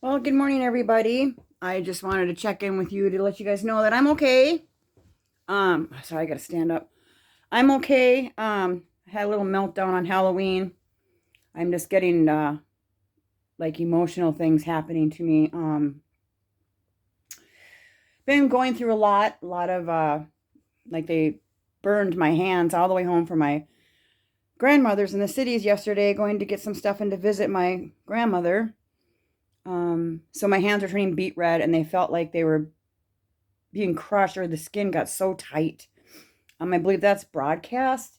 Well, good morning, everybody. I just wanted to check in with you to let you guys know that I'm okay. Sorry, I gotta stand up. I'm okay. I had a little meltdown on Halloween. I'm just getting like emotional things happening to me. Been going through a lot of like they burned my hands all the way home from my grandmother's in the cities yesterday, going to get some stuff and to visit my grandmother. So my hands are turning beet red, and they felt like they were being crushed, or the skin got so tight. I believe that's broadcast.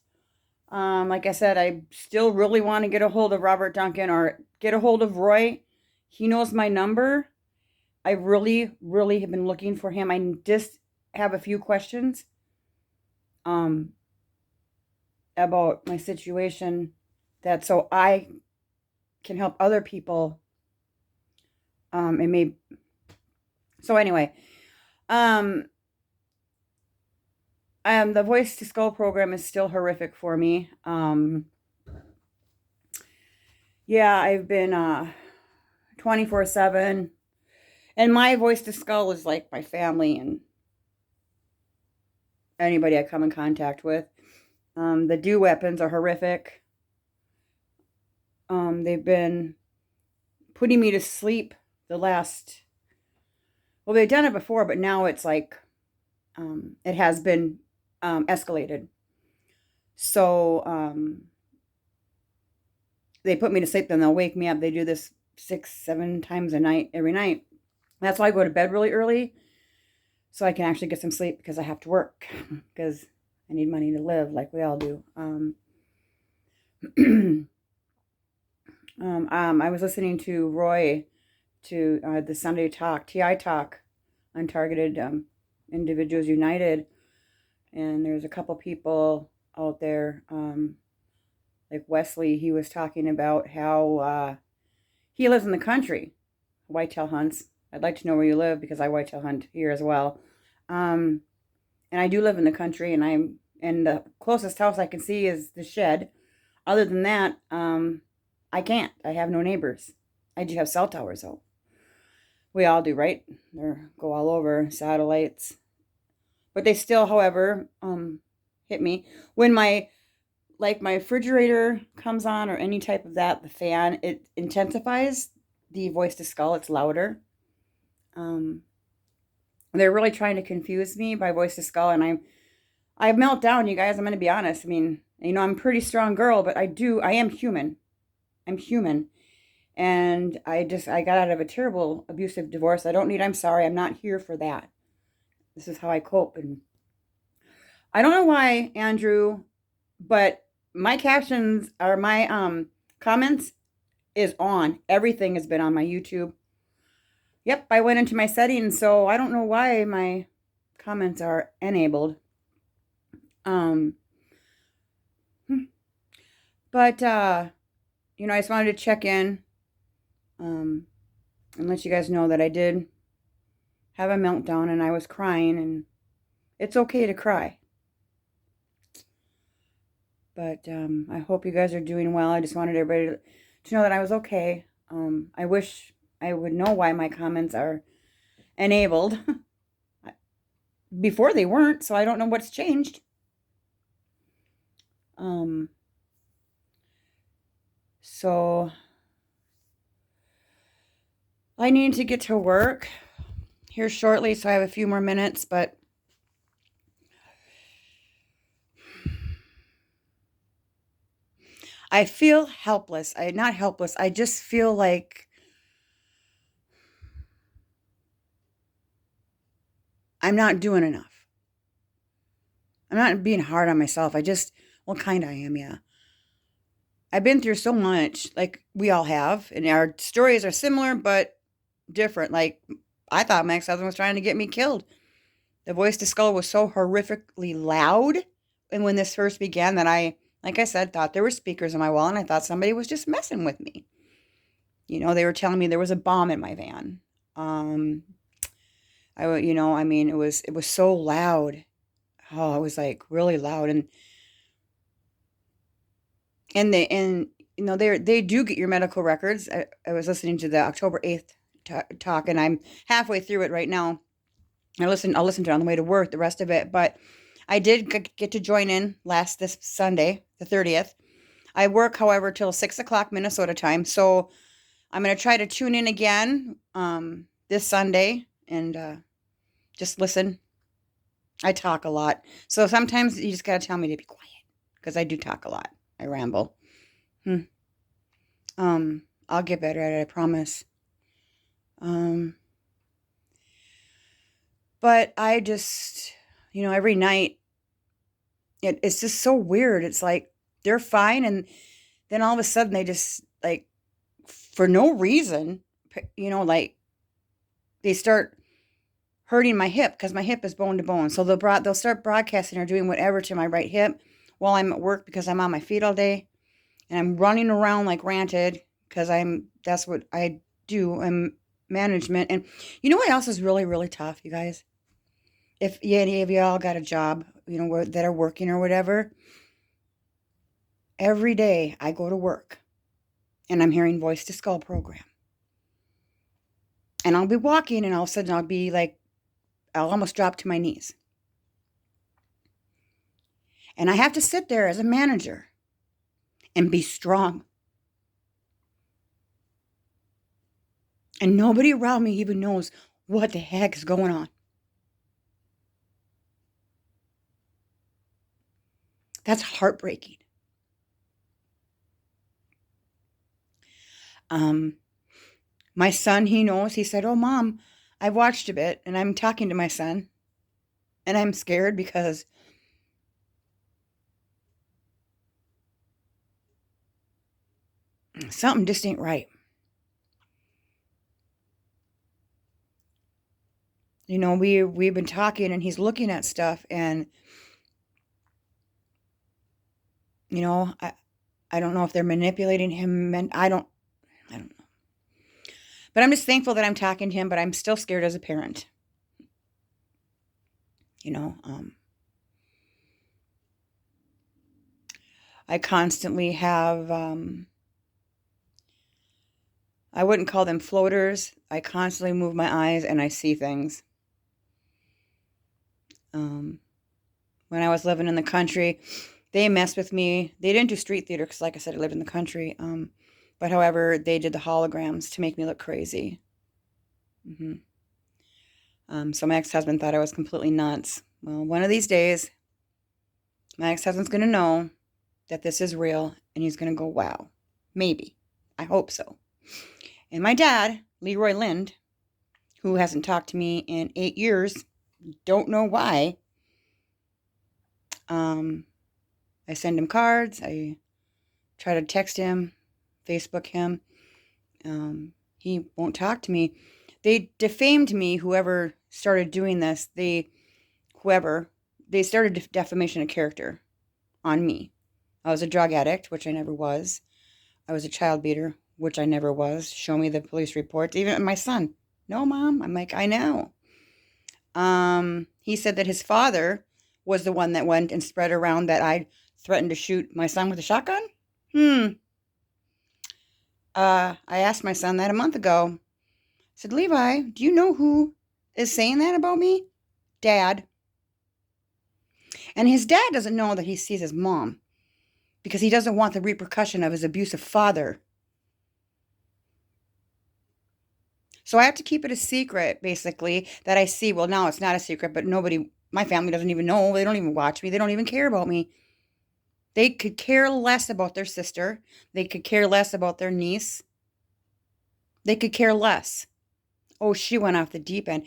Like I said, I still really want to get a hold of Robert Duncan or get a hold of Roy. He knows my number. I really, really have been looking for him. I just have a few questions um, about my situation that so I can help other people. And maybe so. Anyway, um, the Voice to Skull program is still horrific for me. Yeah, I've been 24/7, and my Voice to Skull is like my family and anybody I come in contact with. The dew weapons are horrific. They've been putting me to sleep the last. Well, they've done it before, but now it's like it has been escalated. So they put me to sleep, then they'll wake me up. They do this 6, 7 times a night, every night. That's why I go to bed really early, so I can actually get some sleep because I have to work because I need money to live like we all do. I was listening to Roy to the Sunday Talk, TI Talk, Untargeted Individuals United, and there's a couple people out there, like Wesley. He was talking about how he lives in the country, whitetail hunts. I'd like to know where you live because I whitetail hunt here as well. Um, and I do live in the country, and the closest house I can see is the shed. Other than that, I can't. I have no neighbors. I do have cell towers though. We all do, right? They go all over satellites, but they still, however, hit me when my refrigerator comes on or any type of that. The fan, it intensifies the Voice to Skull. It's louder. Um, they're really trying to confuse me by Voice to Skull, and I melt down, you guys. I'm going to be honest. I mean, I'm a pretty strong girl, but I am human. I'm human. And I got out of a terrible abusive divorce. I don't need, I'm sorry. I'm not here for that. This is how I cope. And I don't know why, Andrew, but my captions or my comments is on. Everything has been on my YouTube. Yep, I went into my settings, so I don't know why my comments are enabled. Um, hmm. but I just wanted to check in um, and let you guys know that I did have a meltdown and I was crying, and it's okay to cry. But I hope you guys are doing well. I just wanted everybody to know that I was okay. I wish I would know why my comments are enabled. Before they weren't, so I don't know what's changed. Um, so I need to get to work here shortly, so I have a few more minutes, but I feel helpless. I not helpless. I just feel like I'm not doing enough. I'm not being hard on myself. Well, kind of I am, yeah. I've been through so much, like we all have, and our stories are similar but different. Like I thought my ex-husband was trying to get me killed. The Voice to Skull was so horrifically loud, and when this first began, that like I said, thought there were speakers on my wall, and I thought somebody was just messing with me. They were telling me there was a bomb in my van. Um, I mean, it was so loud. Oh, it was like really loud, and they do get your medical records. I was listening to the October 8th Talk, and I'm halfway through it right now. I'll listen to it on the way to work, the rest of it. But I did get to join in this Sunday, the 30th. I work, however, till 6 o'clock Minnesota time. So I'm going to try to tune in again this Sunday and just listen. I talk a lot. So sometimes you just got to tell me to be quiet because I do talk a lot. I ramble. I'll get better at it, I promise. But I just, every night, it's just so weird. It's like they're fine, and then all of a sudden they just, like, for no reason, like, they start hurting my hip because my hip is bone to bone. So they'll start broadcasting or doing whatever to my right hip while I'm at work because I'm on my feet all day, and I'm running around like ranted because that's what I do. I'm management. And you know what else is really, really tough, you guys? If any of y'all got a job, that are working or whatever, every day I go to work and I'm hearing voice to skull program. And I'll be walking and all of a sudden I'll be like, I'll almost drop to my knees. And I have to sit there as a manager and be strong. And nobody around me even knows what the heck is going on. That's heartbreaking. My son, he knows. He said, "Oh, Mom, I've watched a bit," and I'm talking to my son, and I'm scared because something just ain't right. We've been talking, and he's looking at stuff, and I don't know if they're manipulating him, and I don't know. But I'm just thankful that I'm talking to him, but I'm still scared as a parent. I constantly have, I wouldn't call them floaters. I constantly move my eyes and I see things. When I was living in the country, they messed with me. They didn't do street theater because, like I said, I lived in the country. But however, they did the holograms to make me look crazy. So my ex-husband thought I was completely nuts. Well, one of these days, my ex-husband's going to know that this is real, and he's going to go, wow, maybe. I hope so. And my dad, Leroy Lind, who hasn't talked to me in 8 years, don't know why. I send him cards. I try to text him, Facebook him. He won't talk to me. They defamed me, whoever started doing this. They started defamation of character on me. I was a drug addict, which I never was. I was a child beater, which I never was. Show me the police reports. Even my son. No, Mom. I'm like, I know. He said that his father was the one that went and spread around that I threatened to shoot my son with a shotgun. I asked my son that a month ago. I said, Levi, do you know who is saying that about me? Dad. And his dad doesn't know that he sees his mom because he doesn't want the repercussion of his abusive father. So I have to keep it a secret, basically, that I see. Well, now it's not a secret, but my family doesn't even know. They don't even watch me. They don't even care about me. They could care less about their sister. They could care less about their niece. They could care less. Oh, she went off the deep end.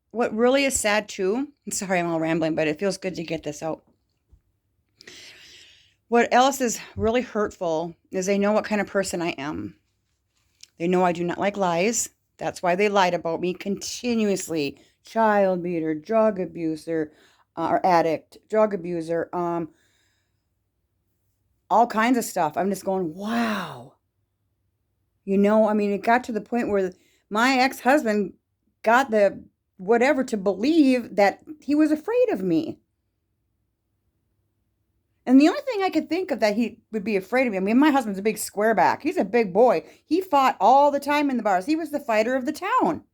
What really is sad too, I'm sorry I'm all rambling, but it feels good to get this out. What else is really hurtful is they know what kind of person I am. They know I do not like lies. That's why they lied about me continuously. Child beater, drug abuser, or addict, drug abuser, all kinds of stuff. I'm just going, wow. It got to the point where my ex-husband got the whatever to believe that he was afraid of me. And the only thing I could think of that he would be afraid of me, I mean, my husband's a big square back. He's a big boy. He fought all the time in the bars. He was the fighter of the town.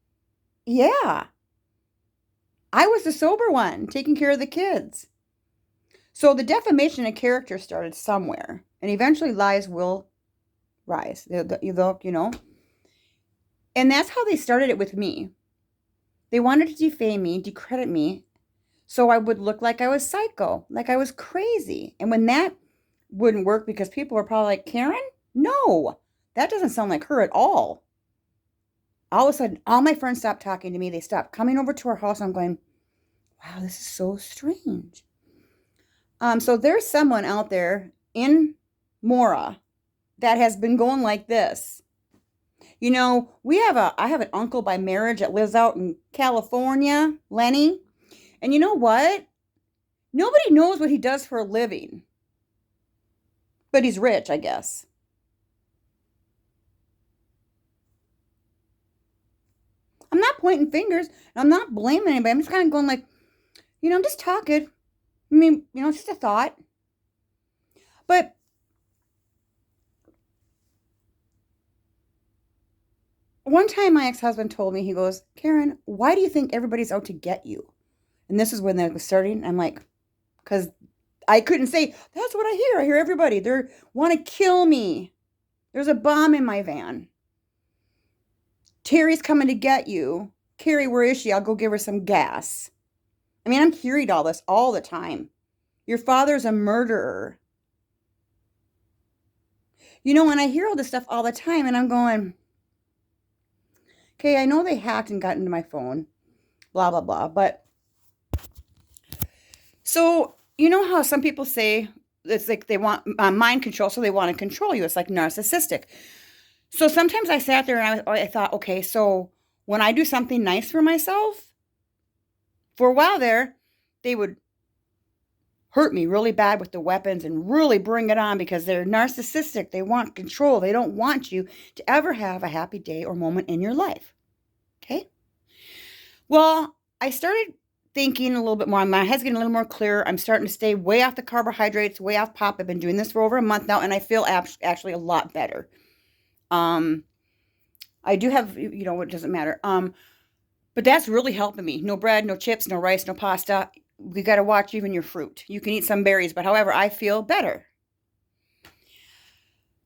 Yeah. I was the sober one, taking care of the kids. So the defamation of character started somewhere, and eventually lies will rise. You know, and that's how they started it with me. They wanted to defame me, decredit me, so I would look like I was psycho, like I was crazy. And when that wouldn't work, because people were probably like, Karen? No, that doesn't sound like her at all. All of a sudden, all my friends stopped talking to me. They stopped coming over to our house. I'm going, wow, this is so strange. So there's someone out there in Mora that has been going like this. You know, I have an uncle by marriage that lives out in California, Lenny. And you know what? Nobody knows what he does for a living. But he's rich, I guess. I'm not pointing fingers. I'm not blaming anybody. I'm just kind of going like, I'm just talking. I mean, it's just a thought. But one time my ex-husband told me, he goes, Karen, why do you think everybody's out to get you? And this is when that was starting. I'm like, because I couldn't say, that's what I hear. I hear everybody. They want to kill me. There's a bomb in my van. Terry's coming to get you. Carrie, where is she? I'll go give her some gas. I mean, I'm hearing all this all the time. Your father's a murderer. And I hear all this stuff all the time, and I'm going, okay, I know they hacked and got into my phone, blah, blah, blah. But, so, you know how some people say it's like they want mind control, so they want to control you. It's like narcissistic. So sometimes I sat there and I thought, okay, so when I do something nice for myself, for a while there, they would hurt me really bad with the weapons and really bring it on because they're narcissistic. They want control. They don't want you to ever have a happy day or moment in your life. Okay? Well, I started thinking a little bit more. My head's getting a little more clear. I'm starting to stay way off the carbohydrates, way off pop. I've been doing this for over a month now, and I feel actually a lot better. I do have, it doesn't matter. But that's really helping me. No bread, no chips, no rice, no pasta. We got to watch even your fruit. You can eat some berries, but however, I feel better.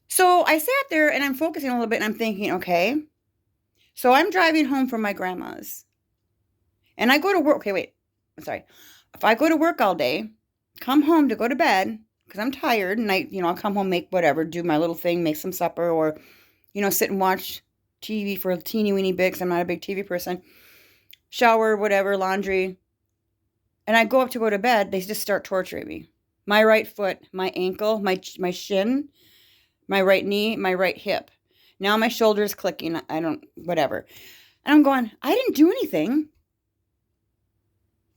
So I sat there and I'm focusing a little bit and I'm thinking, okay, so I'm driving home from my grandma's and I go to work. Okay, wait, I'm sorry. If I go to work all day, come home to go to bed because I'm tired and I'll come home, make whatever, do my little thing, make some supper or, sit and watch TV for a teeny weeny bit because I'm not a big TV person. Shower, whatever, laundry. And I go up to go to bed, they just start torturing me. My right foot, my ankle, my shin, my right knee, my right hip. Now my shoulder is clicking, whatever. And I'm going, I didn't do anything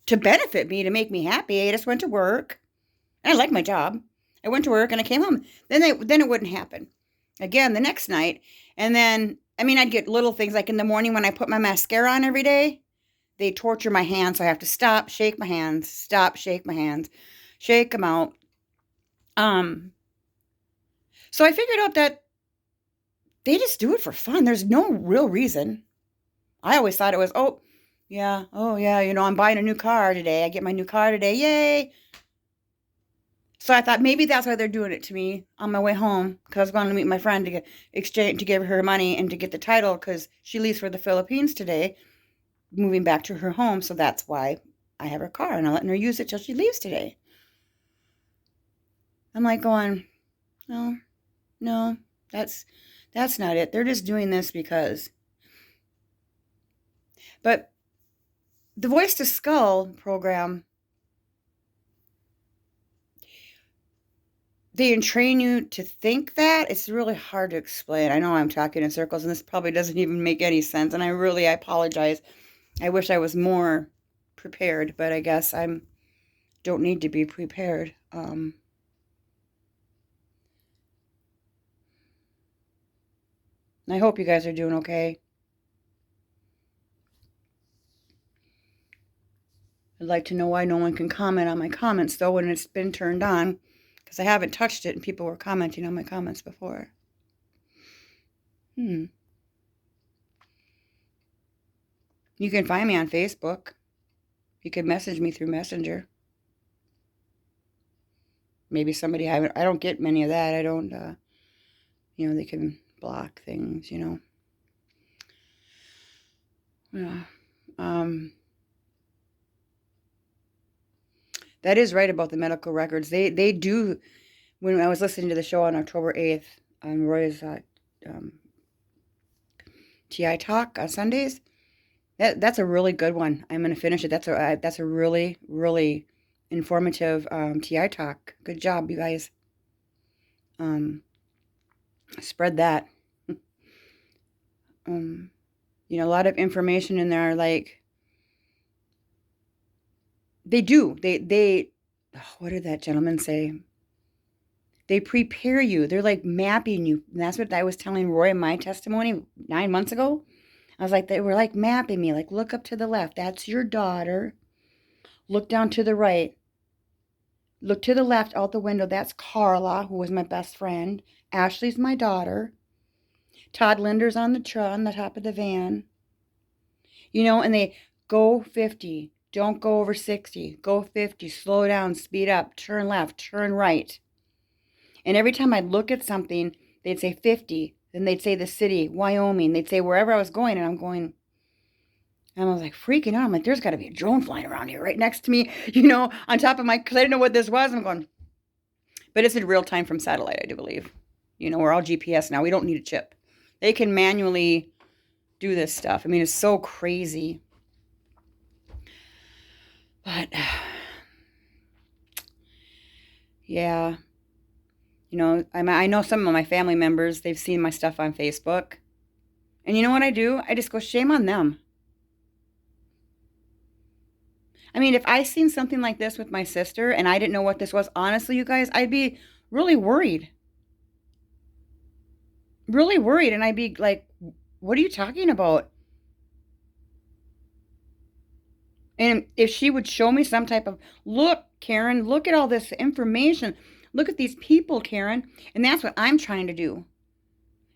to benefit me, to make me happy. I just went to work. And I like my job. I went to work and I came home. Then it wouldn't happen. Again, the next night. And then, I'd get little things like in the morning when I put my mascara on every day. They torture my hands, so I have to stop, shake my hands, stop, shake my hands, shake them out. So I figured out that they just do it for fun. There's no real reason. I always thought it was, oh yeah, I'm buying a new car today. I get my new car today, yay. So I thought maybe that's why they're doing it to me on my way home, because I was going to meet my friend to give her money and to get the title, because she leaves for the Philippines today, moving back to her home, so that's why I have her car and I'm letting her use it till she leaves today. I'm like going, no, that's not it. They're just doing this because. But the Voice to Skull program, they train you to think that. It's really hard to explain. I know I'm talking in circles and this probably doesn't even make any sense, and I apologize. I wish I was more prepared, but I guess I don't need to be prepared. I hope you guys are doing okay. I'd like to know why no one can comment on my comments, though, when it's been turned on, because I haven't touched it and people were commenting on my comments before. You can find me on Facebook. You can message me through Messenger. Maybe somebody I don't get many of that. I don't, they can block things, Yeah. That is right about the medical records. They do. When I was listening to the show on October 8th on Roy's TI Talk on Sundays, that's a really good one. I'm going to finish it. That's a really, really informative TI Talk. Good job, you guys. Spread that. A lot of information in there, like, they do. What did that gentleman say? They prepare you. They're like mapping you. And that's what I was telling Roy in my testimony 9 months ago. I was like, they were like mapping me. Like, look up to the left. That's your daughter. Look down to the right. Look to the left out the window. That's Carla, who was my best friend. Ashley's my daughter. Todd Linder's on the top of the van. And they go 50. Don't go over 60. Go 50. Slow down. Speed up. Turn left. Turn right. And every time I'd look at something, they'd say 50. Then they'd say the city, Wyoming. They'd say wherever I was going, and I was like freaking out. I'm like, there's got to be a drone flying around here right next to me, on top of because I didn't know what this was. I'm going, but it's in real time from satellite, I do believe. We're all GPS now. We don't need a chip. They can manually do this stuff. I mean, it's so crazy. But, yeah. I know some of my family members, they've seen my stuff on Facebook. And you know what I do? I just go, shame on them. I mean, if I seen something like this with my sister and I didn't know what this was, honestly, you guys, I'd be really worried. Really worried. And I'd be like, what are you talking about? And if she would show me some type of, look, Karen, look at all this information. Look at these people, Karen. And that's what I'm trying to do,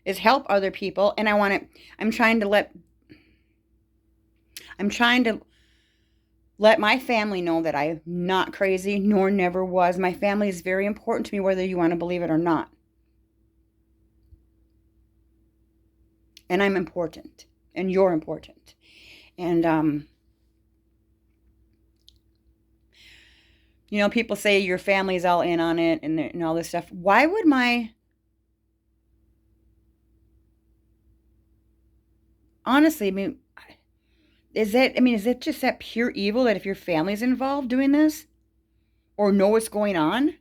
is help other people. And I'm trying to let my family know that I'm not crazy, nor never was. My family is very important to me, whether you want to believe it or not. And I'm important. And you're important. And, people say your family's all in on it and all this stuff. Why would honestly, is it just that pure evil that if your family's involved doing this or know what's going on?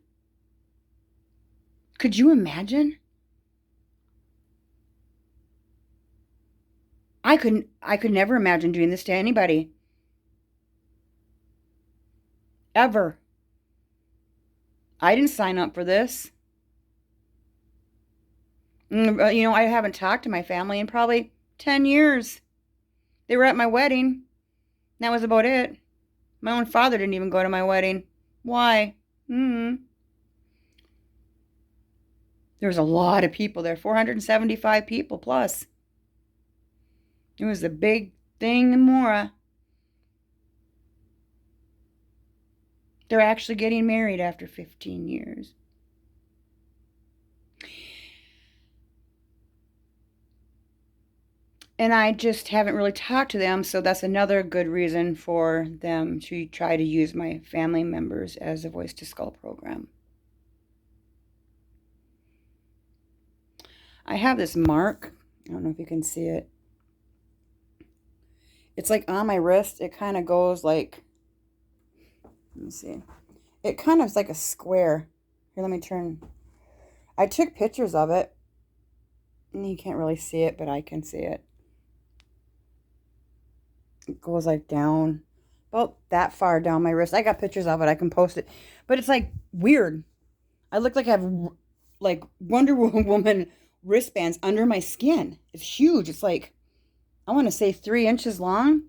Could you imagine? I could never imagine doing this to anybody. Ever. I didn't sign up for this. I haven't talked to my family in probably 10 years. They were at my wedding. That was about it. My own father didn't even go to my wedding. Why? There was a lot of people there, 475 people plus. It was a big thing in Mora. They're actually getting married after 15 years. And I just haven't really talked to them, so that's another good reason for them to try to use my family members as a Voice to Skull program. I have this mark. I don't know if you can see it. It's like on my wrist. It kind of goes like, let me see. It kind of is like a square. Here, let me turn. I took pictures of it. And you can't really see it, but I can see it. It goes like down, about that far down my wrist. I got pictures of it. I can post it. But it's like weird. I look like I have like Wonder Woman wristbands under my skin. It's huge. It's like, I want to say 3 inches long.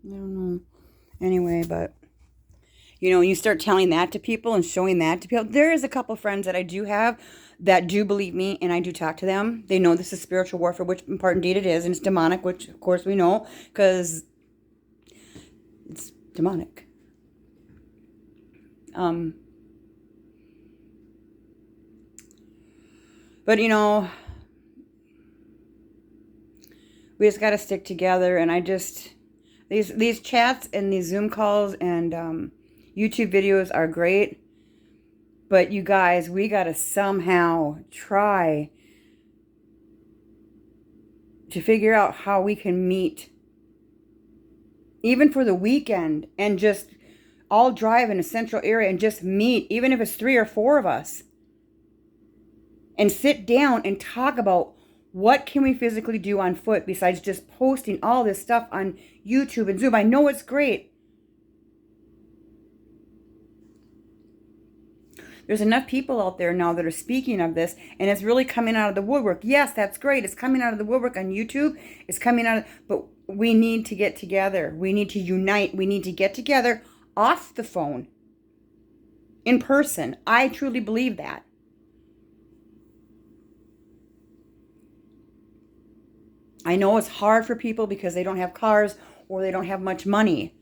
I don't know. Anyway, but you know, when you start telling that to people and showing that to people, there is a couple friends that I do have that do believe me, and I do talk to them. They know this is spiritual warfare, which in part indeed it is, and it's demonic, which of course we know because it's demonic. But you know, we just got to stick together, and I just these chats and these Zoom calls and YouTube videos are great, but you guys, we got to somehow try to figure out how we can meet, even for the weekend, and just all drive in a central area and just meet, even if it's 3 or 4 of us, and sit down and talk about what can we physically do on foot besides just posting all this stuff on YouTube and Zoom. I know it's great. There's enough people out there now that are speaking of this, and it's really coming out of the woodwork. Yes, that's great. It's coming out of the woodwork on YouTube. It's coming out of, but we need to get together. We need to unite. We need to get together off the phone, in person. I truly believe that. I know it's hard for people because they don't have cars or they don't have much money,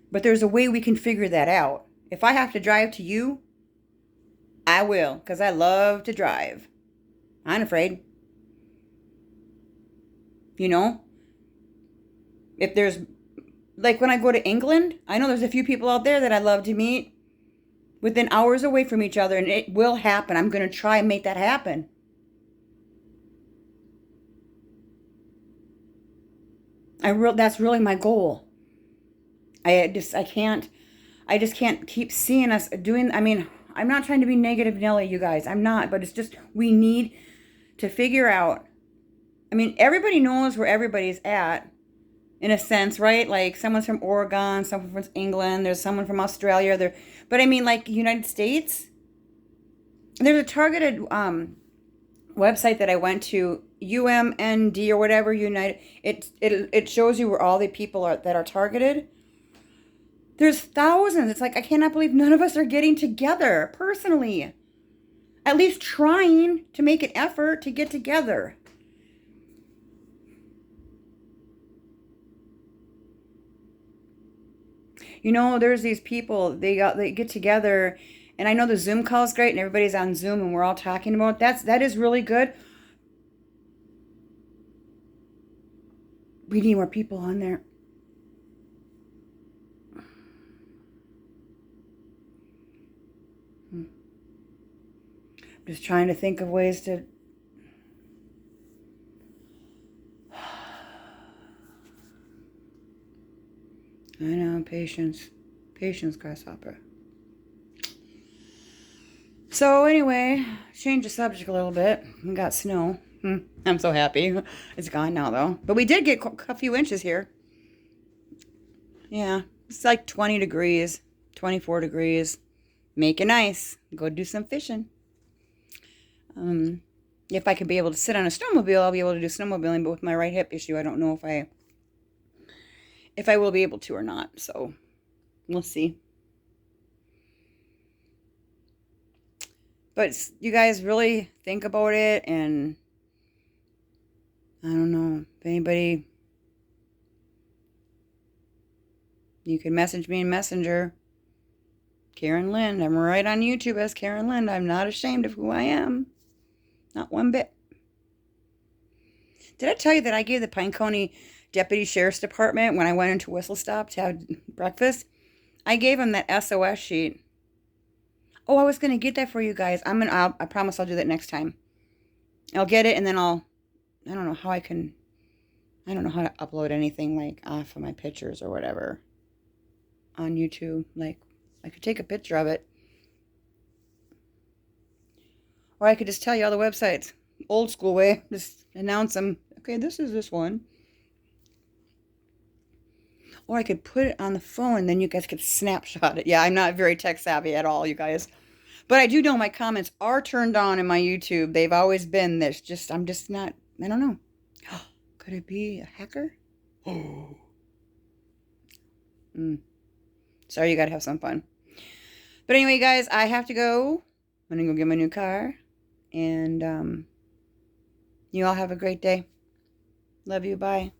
but there's a way we can figure that out. If I have to drive to you, I will, because I love to drive. I ain't afraid. You know? If there's, like when I go to England, I know there's a few people out there that I love to meet within hours away from each other, and it will happen. I'm going to try and make that happen. That's really my goal. I just can't keep seeing us doing, I mean, I'm not trying to be negative Nelly, you guys. I'm not, but it's just, we need to figure out, I mean, everybody knows where everybody's at, in a sense, right? Like, someone's from Oregon, someone from England, there's someone from Australia, there, but I mean, like, United States, there's a targeted website that I went to, UMND or whatever, United, it shows you where all the people are that are targeted. There's thousands. It's like, I cannot believe none of us are getting together personally. At least trying to make an effort to get together. You know, there's these people, they get together, and I know the Zoom call is great and everybody's on Zoom and we're all talking about that is really good. We need more people on there. Just trying to think of ways to. I know, patience, grasshopper. So anyway, change the subject a little bit. We got snow. I'm so happy. It's gone now though. But we did get a few inches here. Yeah, it's like 20 degrees, 24 degrees. Make it nice. Go do some fishing. If I could be able to sit on a snowmobile, I'll be able to do snowmobiling, but with my right hip issue, I don't know if I will be able to or not. So we'll see. But you guys really think about it, and I don't know if anybody, you can message me in Messenger. Karen Lind. I'm right on YouTube as Karen Lind. I'm not ashamed of who I am. Not one bit. Did I tell you that I gave the Pinconey Deputy Sheriff's Department, when I went into Whistle Stop to have breakfast, I gave them that SOS sheet. Oh, I was going to get that for you guys. I promise I'll do that next time. I'll get it, and then I don't know how to upload anything like off of my pictures or whatever on YouTube. Like, I could take a picture of it. Or I could just tell you all the websites. Old school way. Just announce them. Okay, this is this one. Or I could put it on the phone, and then you guys could snapshot it. Yeah, I'm not very tech savvy at all, you guys. But I do know my comments are turned on in my YouTube. They've always been this. I'm just not, I don't know. Could it be a hacker? Oh. Sorry, you gotta have some fun. But anyway, guys, I have to go. I'm gonna go get my new car. And you all have a great day. Love you. Bye.